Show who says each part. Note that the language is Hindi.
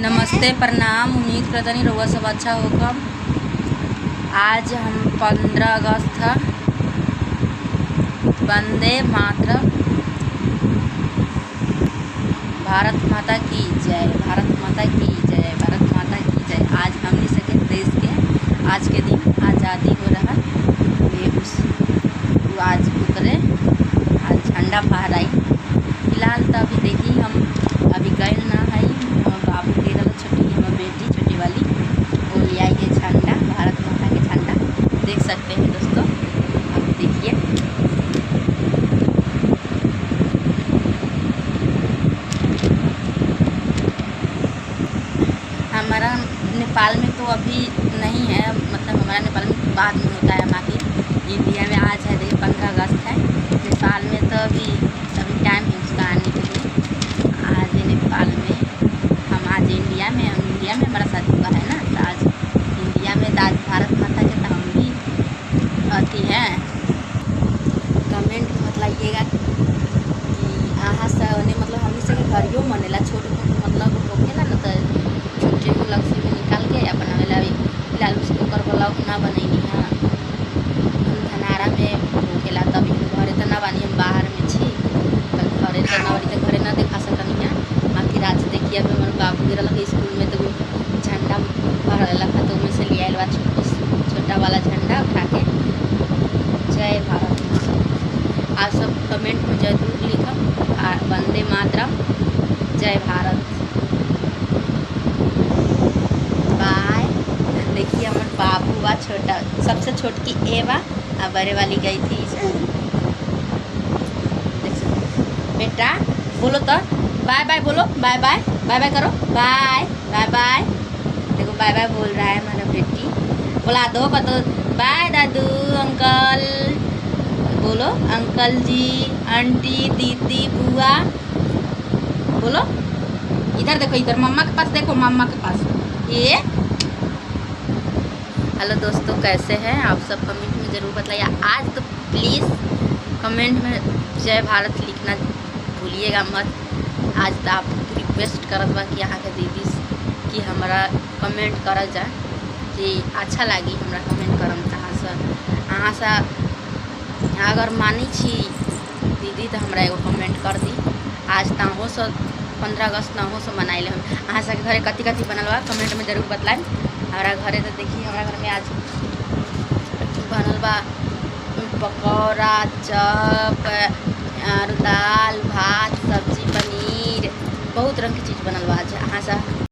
Speaker 1: नमस्ते प्रणाम। उम्मीद करतनी रउआ सब अच्छा होगा। आज हम 15 अगस्त था। वंदे मातरम। भारत माता की जय, भारत माता की जय, भारत माता की जय। आज हमने सके देश के आज के दिन आज़ादी हो रहा ये आज उतरे, आज झंडा फहराई। फिलहाल तो अभी देखी हम अभी गए ना है बाबू के छोटी हमारी बेटी छोटी वाली वो ले आई है झंडा, भारत माता के झंडा देख सकते हैं दोस्तों। अब देखिए हमारा नेपाल में तो अभी नहीं है, मतलब हमारा नेपाल में बाद में होता है। बाकी इंडिया में आज है 15 अगस्त है। नेपाल में तो अभी टाइम है उसका आने के लिए। आज नेपाल में हम आज इंडिया में हमारा शादी हुआ है ना, तो आज इंडिया में आज भारत माता के तो हम भी अति हैं। कमेंट बताइएगा कि अहाँ से मतलब हमने से घरियो मनेला छोट मतलब होखेला ना, तो छोटे लक्ष्मी में निकाल के या बनावेला। फिलहाल उसके ऊपर ब्लॉग ना बनैनी है। हम धनारा में होखेला तभी घरे तो ना बानी, हम बाहर में छी तो घरे तो ना बानी, तो घरे ना देखा सकनी है। बाकी रात देखिए अभी हमारे बाबू गिरल स्कूल में तो झंडा फहरेला था, तो से ले आयल बा छोटा वाला झंडा उठा के। जय भारत। आप सब कमेंट में जरूर लिखब वंदे मातरम, जय भारत। बाय। देखिए हमारे बाबू बा छोटा, सबसे छोटकी ए बा और बड़े वाली गई थी बेटा। बोलो तो बाय बाय, बोलो बाय बाय, बाय बाय करो, बाय बाय बाय। देखो बाय बाय बोल रहा है हमारा बेटी। बोला दो बतो बाय दादू अंकल, बोलो अंकल जी आंटी दीदी बुआ। बोलो इधर देखो, इधर मम्मा के पास देखो, मम्मा के पास ये। हेलो दोस्तों, कैसे हैं आप सब? कमेंट में ज़रूर बताइए। आज तो प्लीज़ कमेंट में जय भारत लिखना भूलिएगा मत। आज तो आप रिक्वेस्ट करत बा कि यहाँ के दीदी कि हमारा कमेंट कर जाए कि अच्छा लगी हमरा कमेंट करम। अहाँ से अगर मानी छी दीदी तो हमरा एगो कमेंट कर दी। आज तहो से 15 अगस्त नहो से मनाइले हम। अहाँ से घरे कथी कथी बनल बा कमेंट में जरूर बतलाएं। हमारा घरे तो देखिए हमारा घर में आज बनल बा पकौड़ा, चप और दाल भात सब्जी पनीर, बहुत रंग की चीज़ बनल बा आज। अहाँ से